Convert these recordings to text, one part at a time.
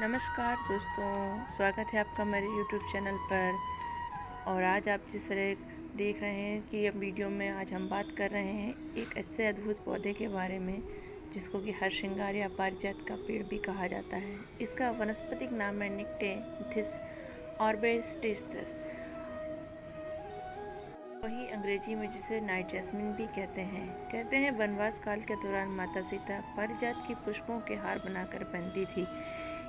नमस्कार दोस्तों, स्वागत है आपका मेरे यूट्यूब चैनल पर। और आज आप जिस तरह देख रहे हैं कि अब वीडियो में आज हम बात कर रहे हैं एक ऐसे अद्भुत पौधे के बारे में जिसको कि हरसिंगार या पारिजात का पेड़ भी कहा जाता है। इसका वनस्पतिक नाम है निक्टेन्थिस आर्बोरिस्टिस। वही अंग्रेजी में जिसे नाइट जैस्मिन भी कहते हैं वनवास काल के दौरान माता सीता पारिजात की पुष्पों के हार बनाकर पहनती थी,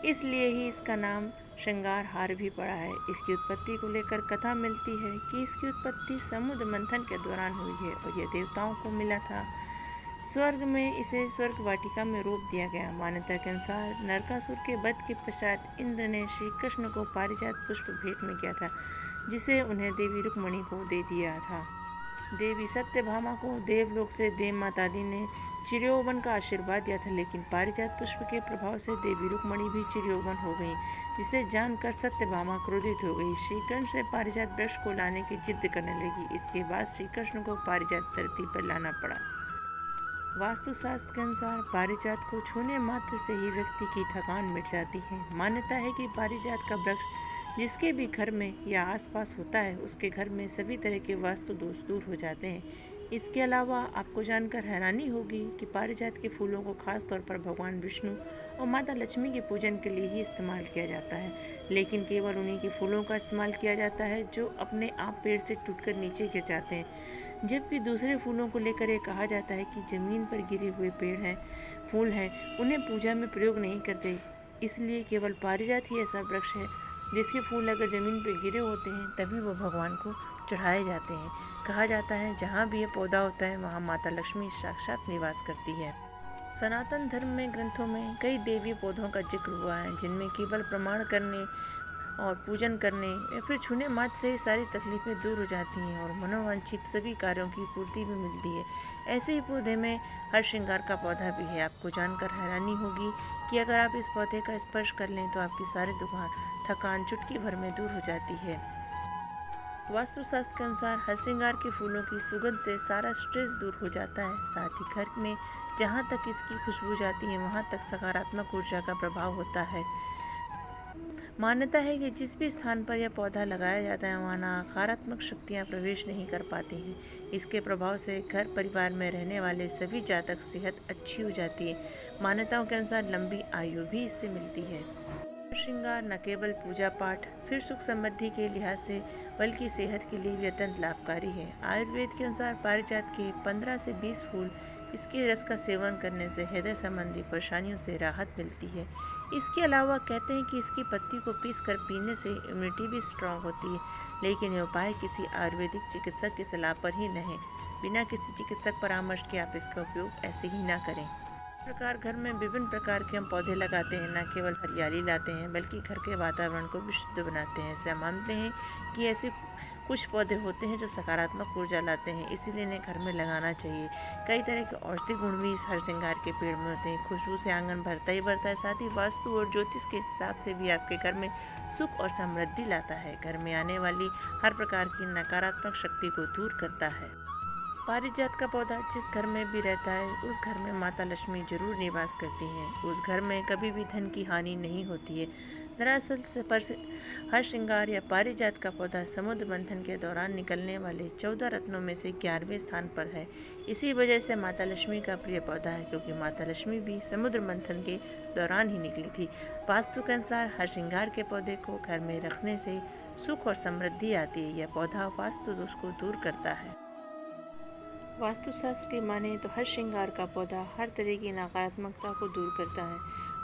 इसलिए ही इसका नाम श्रृंगार हार भी पड़ा है। इसकी उत्पत्ति को लेकर कथा मिलती है कि इसकी उत्पत्ति समुद्र मंथन के दौरान हुई है और यह देवताओं को मिला था। स्वर्ग में इसे स्वर्ग वाटिका में रोप दिया गया। मान्यता के अनुसार नरकासुर के वध के पश्चात इंद्र ने श्री कृष्ण को पारिजात पुष्प भेंट में किया था, जिसे उन्हें देवी रुक्मणी को दे दिया था। देवी सत्यभामा को देवलोक से देव माता दी ने चिरयौवन का आशीर्वाद दिया था, लेकिन पारिजात पुष्प के प्रभाव से देवी रुक्मणी भी चिरयौवन हो गई, जिसे जानकर सत्यभामा क्रोधित हो गई। श्री कृष्ण से पारिजात वृक्ष को लाने की जिद करने लगी। इसके बाद श्री कृष्ण को पारिजात धरती पर लाना पड़ा। वास्तुशास्त्र के अनुसार पारिजात को छूने मात्र से ही व्यक्ति की थकान मिट जाती है। मान्यता है कि पारिजात का वृक्ष जिसके भी घर में या आसपास होता है, उसके घर में सभी तरह के वास्तु दोष दूर हो जाते हैं। इसके अलावा आपको जानकर हैरानी होगी कि पारिजात के फूलों को खास तौर पर भगवान विष्णु और माता लक्ष्मी के पूजन के लिए ही इस्तेमाल किया जाता है, लेकिन केवल उन्हीं के फूलों का इस्तेमाल किया जाता है जो अपने आप पेड़ से टूटकर नीचे गिर जाते हैं। जबकि दूसरे फूलों को लेकर यह कहा जाता है कि ज़मीन पर गिरे हुए फूल हैं, उन्हें पूजा में प्रयोग नहीं करते। इसलिए केवल पारिजात ही ऐसा वृक्ष है जिसके फूल अगर ज़मीन पर गिरे होते हैं तभी वो भगवान को चढ़ाए जाते हैं। कहा जाता है जहाँ भी ये पौधा होता है वहाँ माता लक्ष्मी साक्षात निवास करती है। सनातन धर्म में ग्रंथों में कई देवी पौधों का जिक्र हुआ है, जिनमें केवल प्रमाण करने और पूजन करने या फिर छूने मात्र से सारी तकलीफ़ें दूर हो जाती हैं और मनोवांछित सभी कार्यों की पूर्ति भी मिलती है। ऐसे ही पौधे में हरसिंगार का पौधा भी है। आपको जानकर हैरानी होगी कि अगर आप इस पौधे का स्पर्श कर लें तो आपकी सारी थकान चुटकी भर में दूर हो जाती है। वास्तुशास्त्र के अनुसार हरसिंगार के फूलों की सुगंध से सारा स्ट्रेस दूर हो जाता है। साथ ही घर में जहाँ तक इसकी खुशबू जाती है वहाँ तक सकारात्मक ऊर्जा का प्रभाव होता है। मान्यता है कि जिस भी स्थान पर यह पौधा लगाया जाता है वहाँ नकारात्मक शक्तियाँ प्रवेश नहीं कर पाती हैं। इसके प्रभाव से घर परिवार में रहने वाले सभी जातक सेहत अच्छी हो जाती है। मान्यताओं के अनुसार लंबी आयु भी इससे मिलती है। श्रृंगार न केवल पूजा पाठ फिर सुख समृद्धि के लिहाज से बल्कि सेहत के लिए भी अत्यंत लाभकारी है। आयुर्वेद के अनुसार पारिजात के 15 से 20 फूल इसके रस का सेवन करने से हृदय संबंधी परेशानियों से राहत मिलती है। इसके अलावा कहते हैं कि इसकी पत्ती को पीसकर पीने से इम्यूनिटी भी स्ट्रांग होती है, लेकिन यह उपाय किसी आयुर्वेदिक चिकित्सक की सलाह पर ही रहें। बिना किसी चिकित्सक परामर्श के आप इसका उपयोग ऐसे ही ना करें। इस प्रकार घर में विभिन्न प्रकार के हम पौधे लगाते हैं, न केवल हरियाली लाते हैं बल्कि घर के वातावरण को भी शुद्ध बनाते हैं। ऐसे हम मानते हैं कि ऐसे कुछ पौधे होते हैं जो सकारात्मक ऊर्जा लाते हैं, इसीलिए इन्हें घर में लगाना चाहिए। कई तरह के औषधि गुण भी इस हरसिंगार के पेड़ में होते हैं। खुशबू से आंगन भरता ही भरता है, साथ ही वास्तु और ज्योतिष के हिसाब से भी आपके घर में सुख और समृद्धि लाता है। घर में आने वाली हर प्रकार की नकारात्मक शक्ति को दूर करता है। पारिजात का पौधा जिस घर में भी रहता है उस घर में माता लक्ष्मी जरूर निवास करती हैं। उस घर में कभी भी धन की हानि नहीं होती है। दरअसल हरसिंगार या पारिजात का पौधा समुद्र मंथन के दौरान निकलने वाले 14 रत्नों में से 11वें स्थान पर है। इसी वजह से माता लक्ष्मी का प्रिय पौधा है, क्योंकि माता लक्ष्मी भी समुद्र मंथन के दौरान ही निकली थी। वास्तु के अनुसार हरसिंगार के पौधे को घर में रखने से सुख और समृद्धि आती है। यह पौधा वास्तु दोष को दूर करता है। वास्तुशास्त्र की माने तो हरसिंगार का पौधा हर तरह की नकारात्मकता को दूर करता है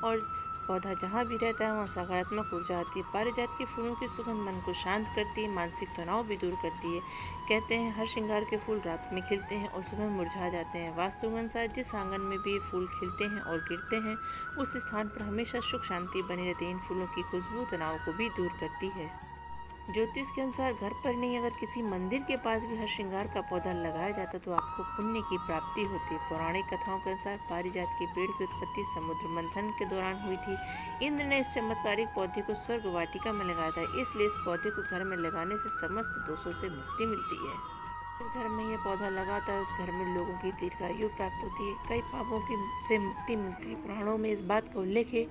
और पौधा जहाँ भी रहता है वहाँ सकारात्मक ऊर्जा आती है। पारिजात के फूलों की सुगंध मन को शांत करती है, मानसिक तनाव भी दूर करती है। कहते हैं हरसिंगार के फूल रात में खिलते हैं और सुबह मुरझा जाते हैं। वास्तु के अनुसार जिस आंगन में भी फूल खिलते हैं और गिरते हैं उस स्थान पर हमेशा सुख शांति बनी रहती है। इन फूलों की खुशबू तनाव को भी दूर करती है। ज्योतिष के अनुसार घर पर नहीं अगर किसी मंदिर के पास भी हरसिंगार का पौधा लगाया जाता तो आपको पुण्य की प्राप्ति होती है। पौराणिक कथाओं के अनुसार पारिजात के पेड़ की उत्पत्ति समुद्र मंथन के दौरान हुई थी। इंद्र ने इस चमत्कारिक पौधे को स्वर्ग वाटिका में लगाया था, इसलिए इस पौधे को घर में लगाने से समस्त दोषों से मुक्ति मिलती है। जिस घर में यह पौधा लगाता है उस घर में लोगों की दीर्घायु प्राप्त होती है, कई पापों की से मुक्ति मिलती है। पुराणों में इस बात का उल्लेख है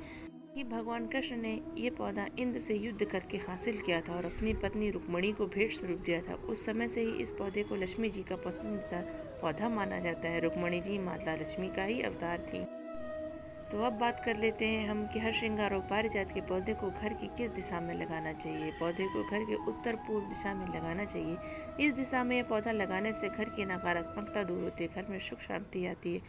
कि भगवान कृष्ण ने ये पौधा इंद्र से युद्ध करके हासिल किया था और अपनी पत्नी रुक्मणी को भेंट स्वरूप दिया था। उस समय से ही इस पौधे को लक्ष्मी जी का पसंदीदा पौधा माना जाता है। रुक्मणी जी माता लक्ष्मी का ही अवतार थी। तो अब बात कर लेते हैं हम कि हर श्रृंगार और पारिजात के पौधे को घर की किस दिशा में लगाना चाहिए। पौधे को घर के उत्तर पूर्व दिशा में लगाना चाहिए। इस दिशा में यह पौधा लगाने से घर की नकारात्मकता दूर होती है, घर में सुख शांति आती है।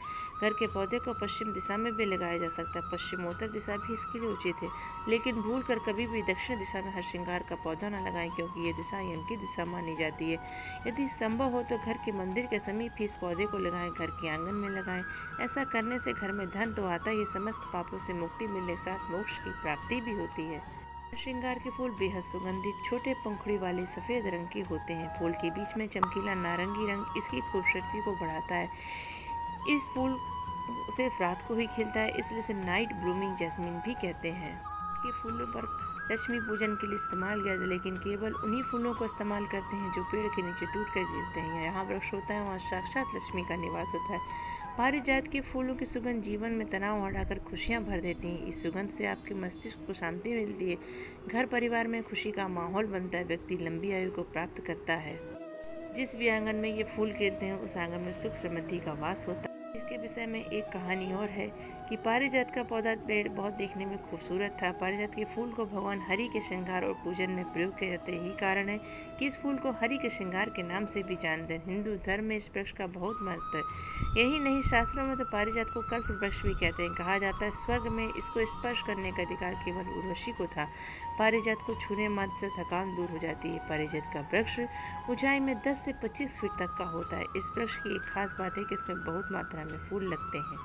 घर के पौधे को पश्चिम दिशा में भी लगाया जा सकता है। पश्चिमोत्तर दिशा भी इसके लिए उचित है, लेकिन भूल कर कभी भी दक्षिण दिशा में हर श्रृंगार का पौधा न लगाएं, क्योंकि ये दिशा यम की दिशा मानी जाती है। यदि संभव हो तो घर के मंदिर के समीप ही इस पौधे को लगाएं, घर के आंगन में लगाएं। ऐसा करने से घर में धन तो आता ही, समस्त पापों से मुक्ति मिलने के साथ मोक्ष की प्राप्ति भी होती है। श्रृंगार के फूल बेहद सुगंधित, छोटे पंखुड़ी वाले सफ़ेद रंग के होते हैं। फूल के बीच में चमकीला नारंगी रंग इसकी खूबसूरती को बढ़ाता है। इस फूल सिर्फ रात को ही खिलता है, इसलिए इसे नाइट ब्लूमिंग जैस्मिन भी कहते हैं। के फूलों पर लक्ष्मी पूजन के लिए इस्तेमाल किया जाता है, लेकिन केवल उन्हीं फूलों को इस्तेमाल करते हैं जो पेड़ के नीचे टूट कर गिरते हैं। यहाँ वृक्ष होता है, वहाँ साक्षात लक्ष्मी का निवास होता है। पारिजात के फूलों की सुगंध जीवन में तनाव हटाकर खुशियाँ भर देती हैं। इस सुगंध से आपके मस्तिष्क को शांति मिलती है, घर परिवार में खुशी का माहौल बनता है, व्यक्ति लंबी आयु को प्राप्त करता है। जिस भी आंगन में ये फूल खिलते हैं उस आंगन में सुख समृद्धि का वास होता है। इसके विषय में एक कहानी और है कि पारिजात का पौधा पेड़ बहुत देखने में खूबसूरत था। पारिजात के फूल को भगवान हरि के श्रृंगार और पूजन में प्रयोग किया जाता है। यही कारण है कि इस फूल को हरि के श्रृंगार के नाम से भी जानते हैं। हिंदू धर्म में इस वृक्ष का बहुत महत्व है। यही नहीं, शास्त्रों में तो पारिजात को कल्प वृक्ष भी कहते हैं। कहा जाता है स्वर्ग में इसको स्पर्श करने का अधिकार केवल उर्वशी को था। पारिजात को छूने मात्र से थकान दूर हो जाती है। पारिजात का वृक्ष ऊंचाई में 10 से 25 फीट तक का होता है। इस वृक्ष की एक खास बात है कि इसमें बहुत मात्रा में फूल लगते हैं।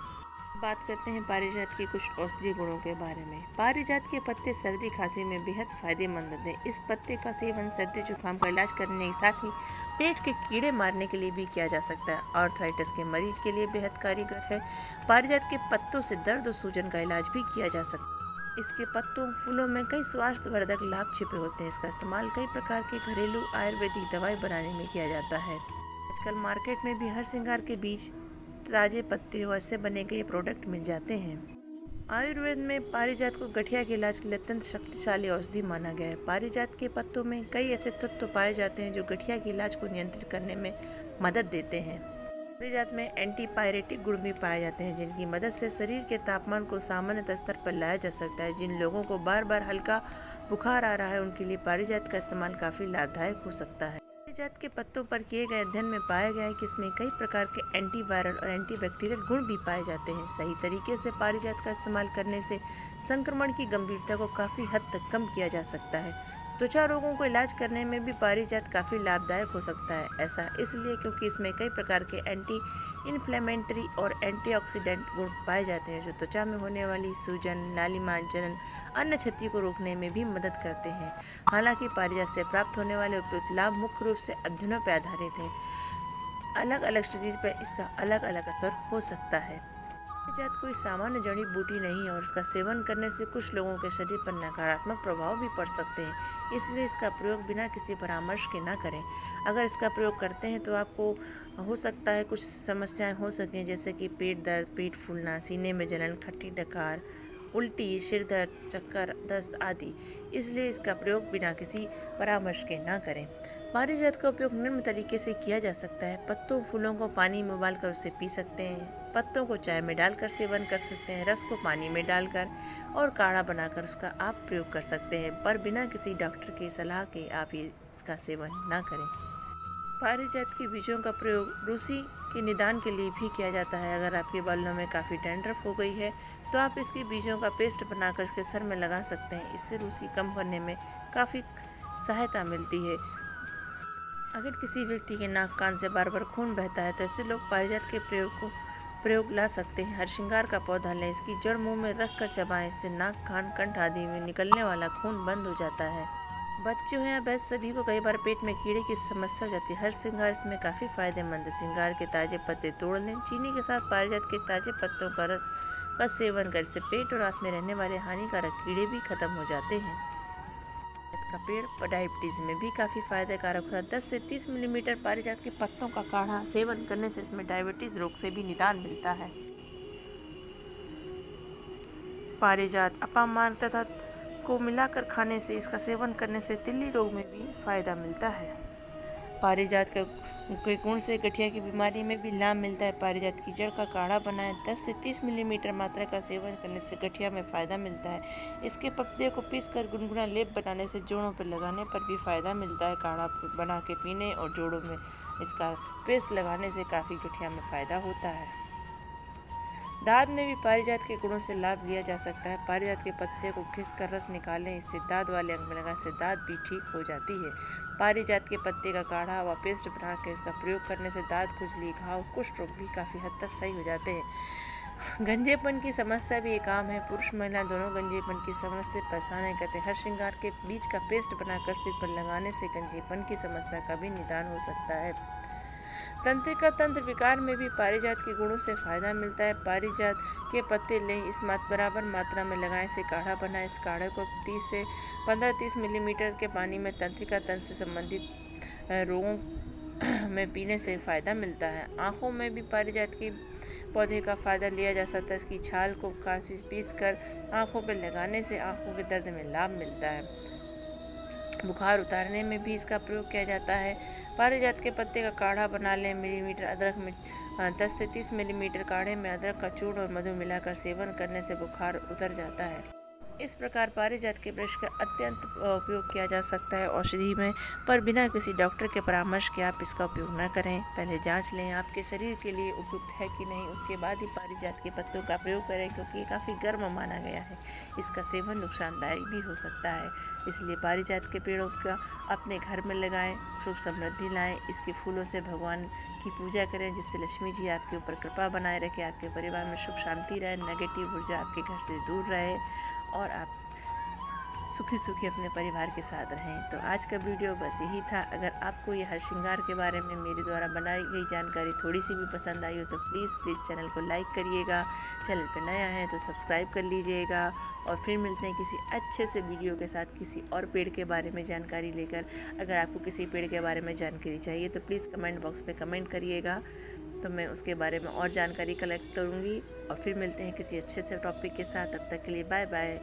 बात करते हैं पारिजात के कुछ औषधीय गुणों के बारे में। पारिजात के पत्ते सर्दी खांसी में बेहद फायदेमंद होते हैं। इस पत्ते का सेवन सर्दी जुकाम का इलाज करने के साथ ही पेट के कीड़े मारने के लिए भी किया जा सकता है। आर्थराइटिस के मरीज के लिए बेहद कारगर है। पारिजात के पत्तों से दर्द और सूजन का इलाज भी किया जा सकता है। इसके पत्तों फूलों में कई स्वास्थ्यवर्धक लाभ छिपे होते हैं। इसका इस्तेमाल कई प्रकार के घरेलू आयुर्वेदिक दवाई बनाने में किया जाता है। आजकल मार्केट में भी हर श्रृंगार के बीज, ताजे पत्ते और इससे बने कई प्रोडक्ट मिल जाते हैं। आयुर्वेद में पारिजात को गठिया के इलाज के लिए अत्यंत शक्तिशाली औषधि माना गया है। पारिजात के पत्तों में कई ऐसे तत्व पाए जाते हैं जो गठिया के इलाज को नियंत्रित करने में मदद देते हैं। पारिजात में एंटीपायरेटिक गुण भी पाए जाते हैं, जिनकी मदद से शरीर के तापमान को सामान्य स्तर पर लाया जा सकता है। जिन लोगों को बार बार हल्का बुखार आ रहा है उनके लिए पारिजात का इस्तेमाल काफ़ी लाभदायक हो सकता है। पारिजात के पत्तों पर किए गए अध्ययन में पाया गया है कि इसमें कई प्रकार के एंटीवायरल और एंटीबैक्टीरियल गुण भी पाए जाते हैं। सही तरीके से पारिजात का इस्तेमाल करने से संक्रमण की गंभीरता को काफ़ी हद तक कम किया जा सकता है। त्वचा रोगों को इलाज करने में भी पारिजात काफ़ी लाभदायक हो सकता है। ऐसा इसलिए क्योंकि इसमें कई प्रकार के एंटी इन्फ्लेमेटरी और एंटीऑक्सीडेंट गुण पाए जाते हैं, जो त्वचा में होने वाली सूजन, लालिमा, जलन, अन्य क्षति को रोकने में भी मदद करते हैं। हालांकि पारिजात से प्राप्त होने वाले उपयुक्त लाभ मुख्य रूप से अध्ययनों पर आधारित हैं। अलग अलग शरीर पर इसका अलग अलग असर हो सकता है। पारिजात कोई सामान्य जड़ी बूटी नहीं है और इसका सेवन करने से कुछ लोगों के शरीर पर नकारात्मक प्रभाव भी पड़ सकते हैं। इसलिए इसका प्रयोग बिना किसी परामर्श के ना करें। अगर इसका प्रयोग करते हैं तो आपको हो सकता है कुछ समस्याएं हो सकें, जैसे कि पेट दर्द, पेट फूलना, सीने में जलन, खट्टी डकार, उल्टी, सिर दर्द, चक्कर, दस्त आदि। इसलिए इसका प्रयोग बिना किसी परामर्श के ना करें। पारिजात का उपयोग निम्न तरीके से किया जा सकता है। पत्तों फूलों को पानी में उबालकर उसे पी सकते हैं। पत्तों को चाय में डालकर सेवन कर सकते हैं। रस को पानी में डालकर और काढ़ा बनाकर उसका आप प्रयोग कर सकते हैं, पर बिना किसी डॉक्टर की सलाह के आप इसका सेवन ना करें। पारिजात के बीजों का प्रयोग रूसी के निदान के लिए भी किया जाता है। अगर आपके बालों में काफ़ी डैंड्रफ हो गई है तो आप इसके बीजों का पेस्ट बनाकर इसके सर में लगा सकते हैं। इससे रूसी कम करने में काफ़ी सहायता मिलती है। अगर किसी व्यक्ति के नाक कान से बार बार खून बहता है तो ऐसे लोग पारिजात के प्रयोग ला सकते हैं। हर श्रृंगार का पौधा लें, इसकी जड़ मुंह में रख कर चबाएं। इससे नाक, कान, कंठ आदि में निकलने वाला खून बंद हो जाता है। बच्चों हैं या वयस्क सभी को कई बार पेट में कीड़े की समस्या हो जाती है। हर श्रृंगार इसमें काफ़ी फायदेमंद है। श्रृंगार के ताजे पत्ते तोड़ लें, चीनी के साथ पारिजात के ताजे पत्तों का रस का सेवन कर इससे पेट और आंत में रहने वाले हानिकारक कीड़े भी खत्म हो जाते हैं। का पेड़ डायबिटीज़ में भी काफ़ी फायदेकारक होता है। 10 से 30 मिलीमीटर पारिजात के पत्तों का काढ़ा सेवन करने से इसमें डायबिटीज़ रोग से भी निदान मिलता है। पारिजात अपामार तथा को मिलाकर खाने से, इसका सेवन करने से तिल्ली रोग में भी फायदा मिलता है। पारिजात के गुण से गठिया की बीमारी में भी लाभ मिलता है। पारिजात की जड़ का काढ़ा बनाएं। 10 से 30 मिलीमीटर मात्रा का सेवन करने से गठिया में फ़ायदा मिलता है। इसके पत्ते को पीसकर गुनगुना लेप बनाने से जोड़ों पर लगाने पर भी फ़ायदा मिलता है। काढ़ा बना के पीने और जोड़ों में इसका पेस्ट लगाने से काफ़ी गठिया में फ़ायदा होता है। दाँत में भी पारिजात के गुणों से लाभ लिया जा सकता है। पारिजात के पत्ते को घिसकर रस निकालें, इससे दाँत वाले अंग में लगाने से दाँत भी ठीक हो जाती है। पारिजात के पत्ते का काढ़ा व पेस्ट बना के इसका प्रयोग करने से दाँत, खुजली, घाव, कुष्ठ रोग भी काफ़ी हद तक सही हो जाते हैं। गंजेपन की समस्या भी एक आम है। पुरुष महिला दोनों गंजेपन की समस्या से परेशान करते हैं। हरसिंगार के बीज का पेस्ट बनाकर सिर पर लगाने से गंजेपन की समस्या का भी निदान हो सकता है। तंत्रिका तंत्र विकार में भी पारिजात के गुणों से फायदा मिलता है। पारिजात के पत्ते लें, इस बराबर मात्रा में लगाएं, से काढ़ा बनाएं। इस काढ़े को 30 से 15-30 मिलीमीटर के पानी में तंत्रिका तंत्र से संबंधित रोगों में पीने से फ़ायदा मिलता है। आँखों में भी पारिजात के पौधे का फ़ायदा लिया जा सकता है। इसकी छाल को पीस कर आँखों पर लगाने से आँखों के दर्द में लाभ मिलता है। बुखार उतारने में भी इसका प्रयोग किया जाता है। पारिजात के पत्ते का काढ़ा बना लें। मिलीमीटर अदरक में 10 से 30 मिलीमीटर काढ़े में अदरक का चूर्ण और मधु मिलाकर सेवन करने से बुखार उतर जाता है। इस प्रकार पारिजात के वृक्ष का अत्यंत उपयोग किया जा सकता है औषधि में, पर बिना किसी डॉक्टर के परामर्श के आप इसका उपयोग न करें। पहले जांच लें आपके शरीर के लिए उपयुक्त है कि नहीं, उसके बाद ही पारिजात के पत्तों का प्रयोग करें, क्योंकि ये काफ़ी गर्म माना गया है। इसका सेवन नुकसानदायक भी हो सकता है। इसलिए पारिजात के पेड़ों का अपने घर में लगाएं, सुख समृद्धि लाएं। इसके फूलों से भगवान की पूजा करें, जिससे लक्ष्मी जी आपके ऊपर कृपा बनाए रखें, आपके परिवार में सुख शांति रहे, नेगेटिव ऊर्जा आपके घर से दूर रहे और आप सुखी अपने परिवार के साथ रहें। तो आज का वीडियो बस यही था। अगर आपको यह हरसिंगार के बारे में मेरे द्वारा बनाई गई जानकारी थोड़ी सी भी पसंद आई हो तो प्लीज़ चैनल को लाइक करिएगा। चैनल पर नया है तो सब्सक्राइब कर लीजिएगा। और फिर मिलते हैं किसी अच्छे से वीडियो के साथ, किसी और पेड़ के बारे में जानकारी लेकर। अगर आपको किसी पेड़ के बारे में जानकारी चाहिए तो प्लीज़ कमेंट बॉक्स में कमेंट करिएगा, तो मैं उसके बारे में और जानकारी कलेक्ट करूँगी। और फिर मिलते हैं किसी अच्छे से टॉपिक के साथ। तब तक के लिए बाय बाय।